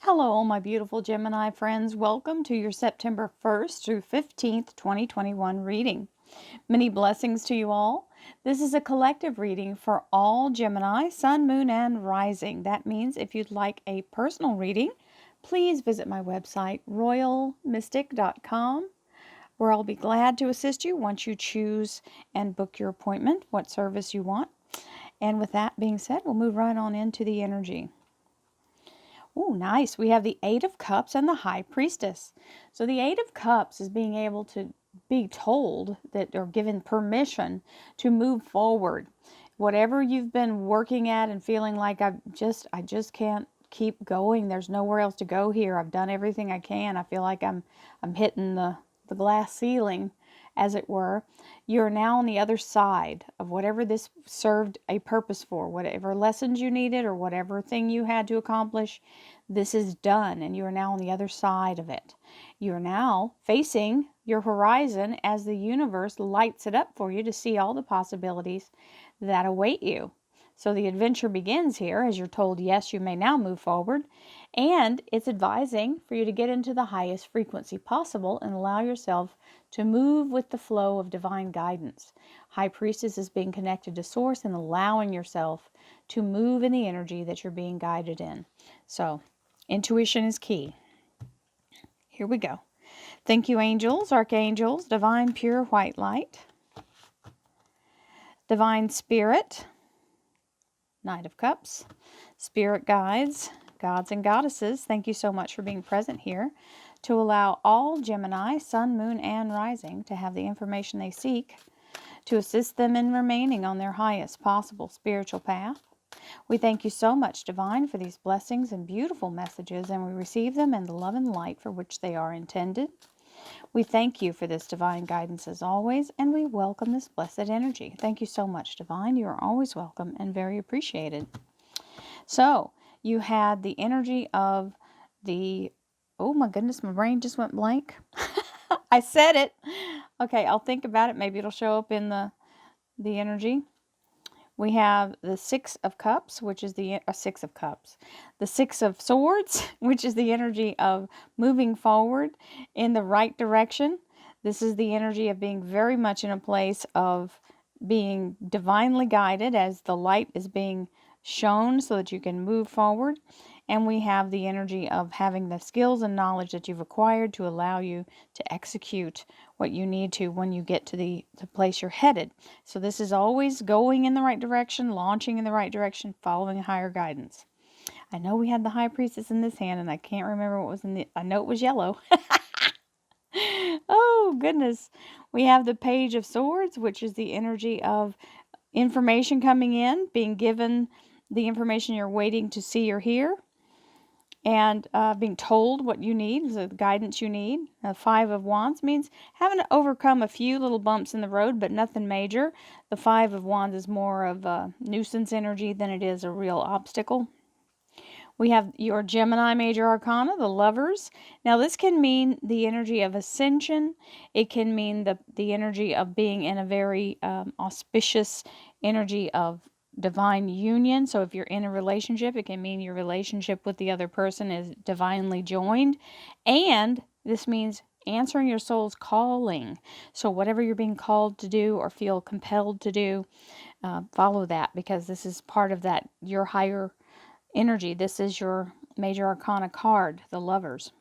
Hello, all my beautiful Gemini friends. Welcome to your September 1st through 15th, 2021 reading. Many blessings to you all. This is a collective reading for all Gemini, Sun, Moon, and Rising. That means if you'd like a personal reading, please visit my website, royalmystic.com, where I'll be glad to assist you once you choose and book your appointment, what service you want. And with that being said, we'll move right on into the energy. Oh, nice. We have the Eight of Cups and the High Priestess. So the Eight of Cups is being able to be told that, or given permission to move forward. Whatever you've been working at and feeling like I just can't keep going. There's nowhere else to go here. I've done everything I can. I feel like I'm hitting the glass ceiling, as it were. You're now on the other side of whatever this served a purpose for, whatever lessons you needed or whatever thing you had to accomplish. This is done, and you are now on the other side of it. You are now facing your horizon as the universe lights it up for you to see all the possibilities that await you. So the adventure begins here as you're told, yes, you may now move forward. And it's advising for you to get into the highest frequency possible and allow yourself to move with the flow of divine guidance. High Priestess is being connected to Source and allowing yourself to move in the energy that you're being guided in. So intuition is key. Here we go. Thank you, angels, archangels, divine pure white light, divine spirit, Knight of Cups, spirit guides, gods and goddesses. Thank you so much for being present here to allow all Gemini, Sun, Moon, and Rising to have the information they seek to assist them in remaining on their highest possible spiritual path. We thank you so much, Divine, for these blessings and beautiful messages, and we receive them in the love and light for which they are intended. We thank you for this divine guidance as always, and we welcome this blessed energy. Thank you so much, Divine. You are always welcome and very appreciated. So, you had the energy of the... Oh my goodness, my brain just went blank. I said it. Okay, I'll think about it. Maybe it'll show up in the energy. We have the Six of Cups, which is the Six of Cups. The Six of Swords, which is the energy of moving forward in the right direction. This is the energy of being very much in a place of being divinely guided as the light is being shown so that you can move forward. And we have the energy of having the skills and knowledge that you've acquired to allow you to execute what you need to when you get to the place you're headed. So this is always going in the right direction, launching in the right direction, following higher guidance. I know we had the High Priestess in this hand, and I can't remember what was in the... I know it was yellow. Oh, goodness. We have the Page of Swords, which is the energy of information coming in, being given the information you're waiting to see or hear, and being told what you need, the guidance you need. Five of Wands means having to overcome a few little bumps in the road, but nothing major. The Five of Wands is more of a nuisance energy than it is a real obstacle. We have your Gemini Major Arcana, the Lovers. Now this can mean the energy of ascension. It can mean the energy of being in a very auspicious energy of divine union. So if you're in a relationship, it can mean your relationship with the other person is divinely joined. And this means answering your soul's calling. So whatever you're being called to do or feel compelled to do, follow that, because this is part of that, your higher energy. This is your Major Arcana card, the Lovers.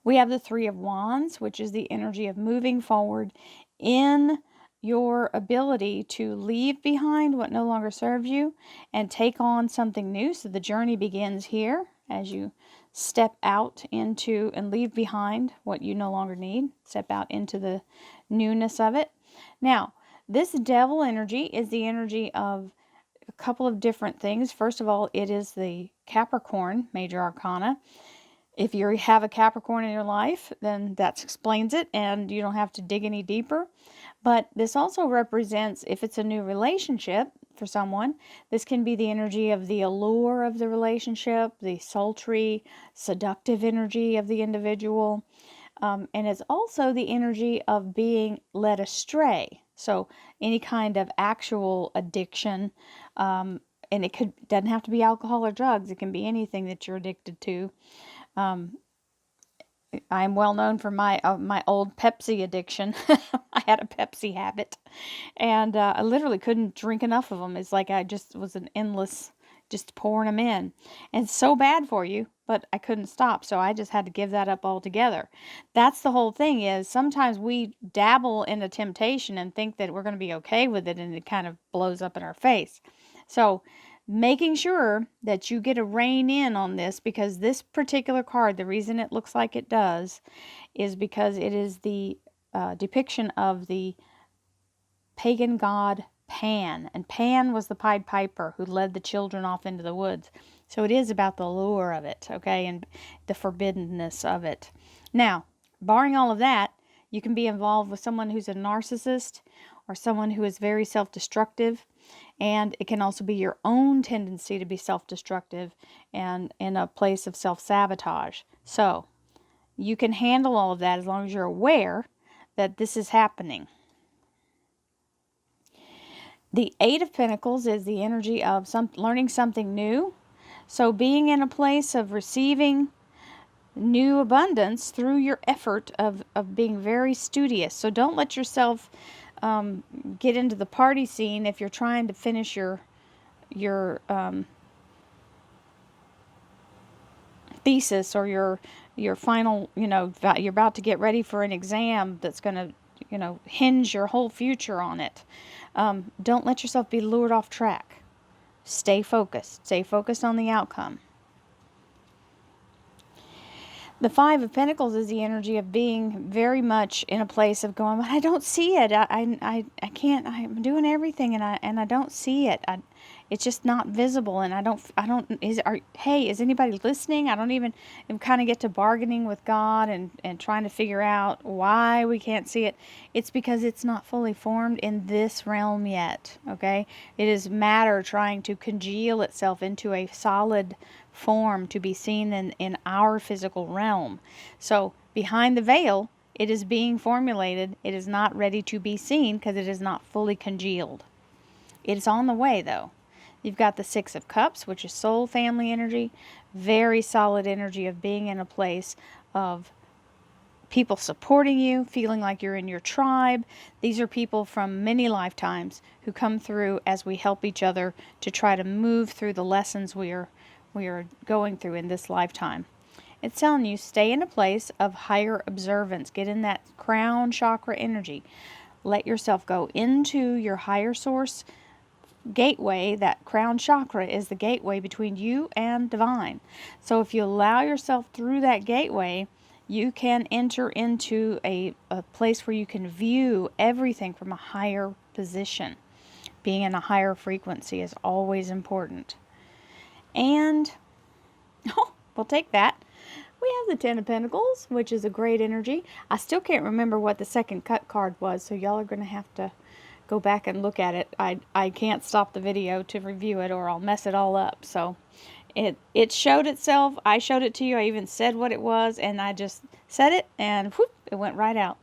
We have the Three of Wands, which is the energy of moving forward in your ability to leave behind what no longer serves you and take on something new. So the journey begins here as you step out into and leave behind what you no longer need. Step out into the newness of it. Now, this Devil energy is the energy of a couple of different things. First of all, it is the Capricorn Major Arcana. If you have a Capricorn in your life, then that explains it, and you don't have to dig any deeper. But this also represents, if it's a new relationship for someone, this can be the energy of the allure of the relationship, the sultry, seductive energy of the individual. And it's also the energy of being led astray. So any kind of actual addiction and it doesn't have to be alcohol or drugs. It can be anything that you're addicted to. I'm well known for my old Pepsi addiction. I had a Pepsi habit, and I literally couldn't drink enough of them. It's like I just was an endless, just pouring them in. And it's so bad for you, but I couldn't stop, so I just had to give that up altogether. That's the whole thing, is sometimes we dabble in a temptation and think that we're going to be okay with it, and it kind of blows up in our face. So making sure that you get a rein in on this, because this particular card, the reason it looks like it does is because it is the depiction of the pagan god Pan, and Pan was the Pied Piper who led the children off into the woods. So it is about the lure of it, okay, and the forbiddenness of it. Now, barring all of that, you can be involved with someone who's a narcissist or someone who is very self-destructive. And it can also be your own tendency to be self-destructive and in a place of self-sabotage. So you can handle all of that as long as you're aware that this is happening. The Eight of Pentacles is the energy of learning something new. So being in a place of receiving new abundance through your effort of being very studious. So don't let yourself get into the party scene if you're trying to finish your thesis or your final, you're about to get ready for an exam that's going to, hinge your whole future on it. Don't let yourself be lured off track. Stay focused. Stay focused on the outcome. The Five of Pentacles is the energy of being very much in a place of going, but I don't see it. I can't. I'm doing everything, and I don't see it. It's just not visible, and I don't. Hey, is anybody listening? I don't even kind of get to bargaining with God and trying to figure out why we can't see it. It's because it's not fully formed in this realm yet. Okay, it is matter trying to congeal itself into a solid form to be seen in our physical realm. So behind the veil, it is being formulated. It is not ready to be seen because it is not fully congealed. It is on the way, though. You've got the Six of Cups, which is soul family energy. Very solid energy of being in a place of people supporting you, feeling like you're in your tribe. These are people from many lifetimes who come through as we help each other to try to move through the lessons we are going through in this lifetime. It's telling you, stay in a place of higher observance. Get in that crown chakra energy. Let yourself go into your higher source gateway. That crown chakra is the gateway between you and divine. So if you allow yourself through that gateway, you can enter into a place where you can view everything from a higher position. Being in a higher frequency is always important. And, we'll take that. We have the Ten of Pentacles, which is a great energy. I still can't remember what the second cut card was, so y'all are going to have to go back and look at it. I can't stop the video to review it or I'll mess it all up. So it showed itself. I showed it to you. I even said what it was, and I just said it, and whoop, it went right out.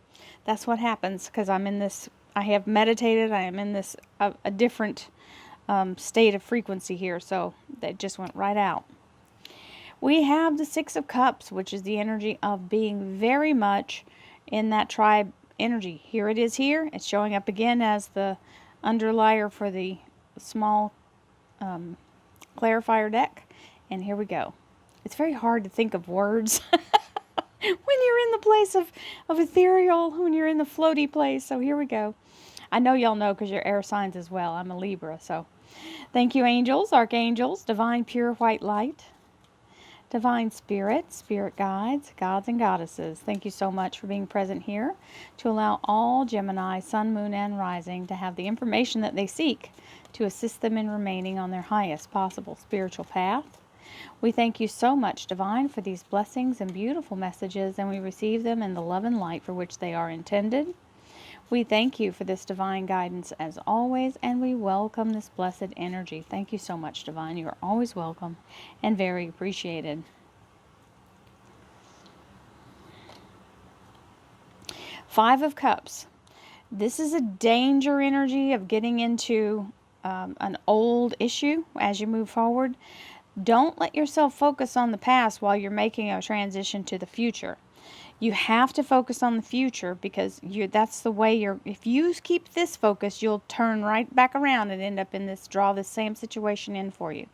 That's what happens because I'm in this, I have meditated. I am in this, a different state of frequency here, so that just went right out. We have the Six of Cups, which is the energy of being very much in that tribe energy. Here it is here. It's showing up again as the underlier for the small clarifier deck. And here we go. It's very hard to think of words when you're in the place of ethereal, when you're in the floaty place. So here we go. I know y'all know because you're air signs as well. I'm a Libra, so thank you, angels, archangels, divine pure white light, divine spirit, spirit guides, gods and goddesses. Thank you so much for being present here to allow all Gemini, sun, moon, and rising to have the information that they seek to assist them in remaining on their highest possible spiritual path. We thank you so much, divine, for these blessings and beautiful messages, and we receive them in the love and light for which they are intended. We thank you for this divine guidance as always, and we welcome this blessed energy. Thank you so much, divine. You are always welcome and very appreciated. Five of Cups. This is a danger energy of getting into an old issue as you move forward. Don't let yourself focus on the past while you're making a transition to the future. You have to focus on the future because that's the way if you keep this focus, you'll turn right back around and end up in draw this same situation in for you.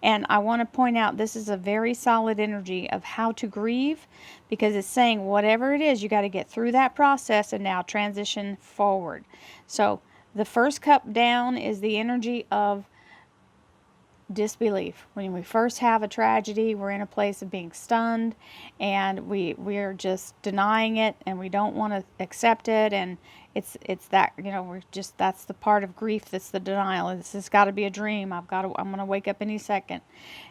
And I want to point out this is a very solid energy of how to grieve, because it's saying whatever it is, you got to get through that process and now transition forward. So the first cup down is the energy of disbelief. When we first have a tragedy, we're in a place of being stunned, and we're just denying it, and we don't want to accept it, and it's that, that's the part of grief, that's the denial. This has got to be a dream. I'm going to wake up any second.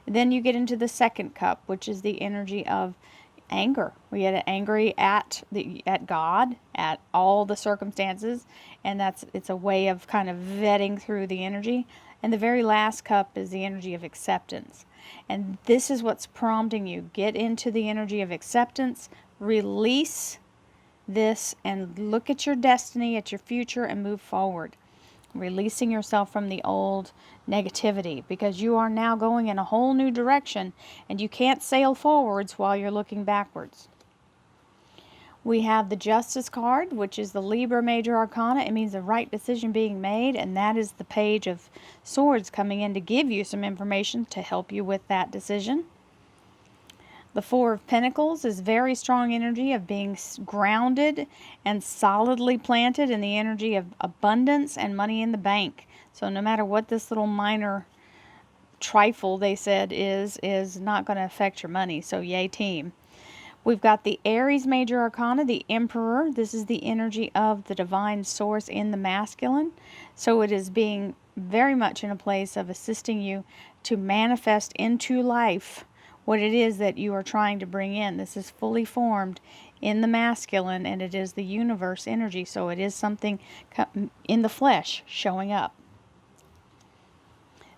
And then you get into the second cup, which is the energy of anger. We get angry at God, at all the circumstances, and it's a way of kind of vetting through the energy. And the very last cup is the energy of acceptance. And this is what's prompting you. Get into the energy of acceptance, release this, and look at your destiny, at your future, and move forward. Releasing yourself from the old negativity, because you are now going in a whole new direction, and you can't sail forwards while you're looking backwards. We have the Justice card, which is the Libra major arcana. It means the right decision being made, and that is the Page of Swords coming in to give you some information to help you with that decision. The Four of Pentacles is very strong energy of being grounded and solidly planted in the energy of abundance and money in the bank. So no matter what this little minor trifle they said is not going to affect your money. So yay team. We've got the Aries major arcana, the Emperor. This is the energy of the divine source in the masculine. So it is being very much in a place of assisting you to manifest into life what it is that you are trying to bring in. This is fully formed in the masculine, and it is the universe energy. So it is something in the flesh showing up.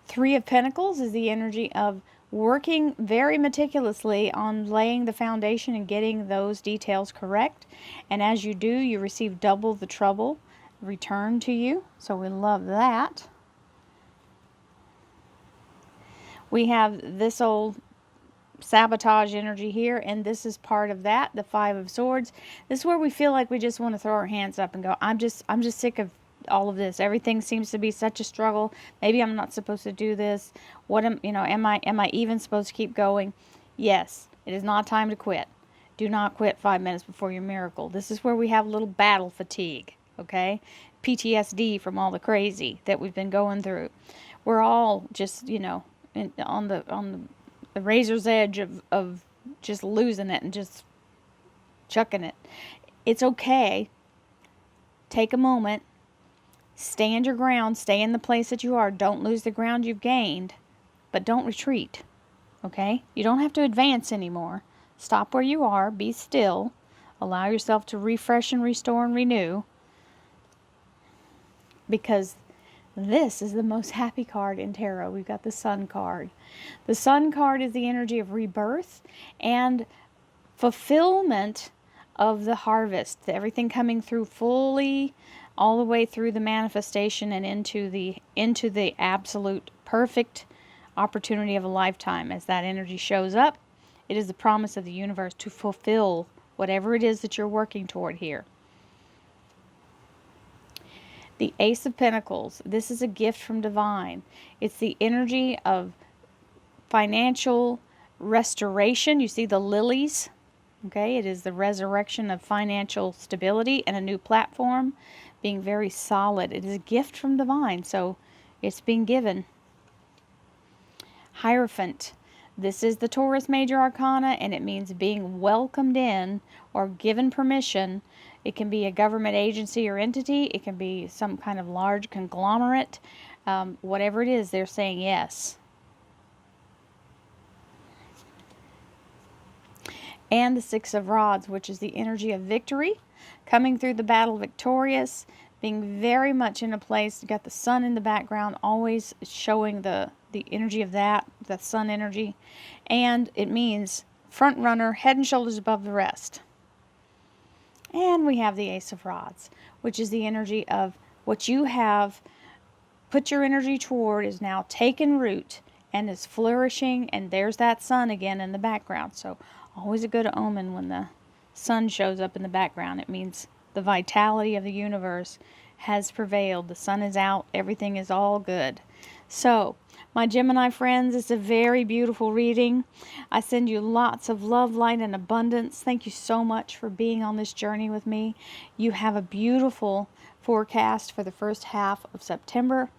Three of Pentacles is the energy of working very meticulously on laying the foundation and getting those details correct. And as you do, you receive double the trouble returned to you. So we love that. We have this old sabotage energy here, and this is part of that, the Five of Swords. This is where we feel like we just want to throw our hands up and go, I'm just sick of all of this. Everything seems to be such a struggle. Maybe I'm not supposed to do this. Am I even supposed to keep going? Yes, it is not time to quit. Do not quit 5 minutes before your miracle. This is where we have a little battle fatigue, okay? PTSD from all the crazy that we've been going through. We're all just, on the razor's edge of just losing it and just chucking it. It's okay. Take a moment. Stand your ground. Stay in the place that you are. Don't lose the ground you've gained, but don't retreat, okay? You don't have to advance anymore. Stop where you are. Be still. Allow yourself to refresh and restore and renew, because this is the most happy card in tarot. We've got the Sun card. The Sun card is the energy of rebirth and fulfillment of the harvest. Everything coming through fully, all the way through the manifestation and into the absolute perfect opportunity of a lifetime. As that energy shows up, it is the promise of the universe to fulfill whatever it is that you're working toward here. The Ace of Pentacles, this is a gift from divine. It's the energy of financial restoration. You see the lilies, okay? It is the resurrection of financial stability and a new platform, being very solid. It is a gift from divine, so it's being given. Hierophant. This is the Taurus major arcana, and it means being welcomed in or given permission. It can be a government agency or entity. It can be some kind of large conglomerate. Whatever it is, they're saying yes. And the Six of Rods, which is the energy of victory, coming through the battle victorious, being very much in a place. You got the sun in the background, always showing the energy of that, the sun energy. And it means front runner, head and shoulders above the rest. And we have the Ace of Rods, which is the energy of what you have put your energy toward is now taken root and is flourishing. And there's that sun again in the background. So always a good omen when the sun shows up in the background. It means the vitality of the universe has prevailed. The sun is out. Everything is all good. So, my Gemini friends, it's a very beautiful reading. I send you lots of love, light, and abundance. Thank you so much for being on this journey with me. You have a beautiful forecast for the first half of September,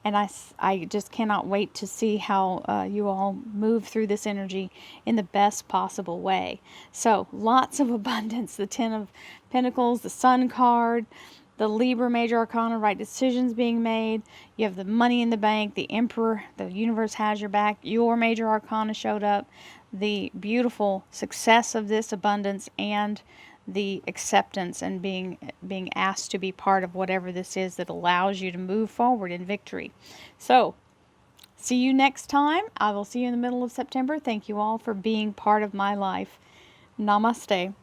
and I just cannot wait to see how you all move through this energy in the best possible way. So, lots of abundance. The Ten of Pentacles, the Sun card, the Libra major arcana, right decisions being made. You have the money in the bank, the Emperor, the universe has your back. Your major arcana showed up. The beautiful success of this abundance and the acceptance and being asked to be part of whatever this is that allows you to move forward in victory. So, see you next time. I will see you in the middle of September. Thank you all for being part of my life. Namaste.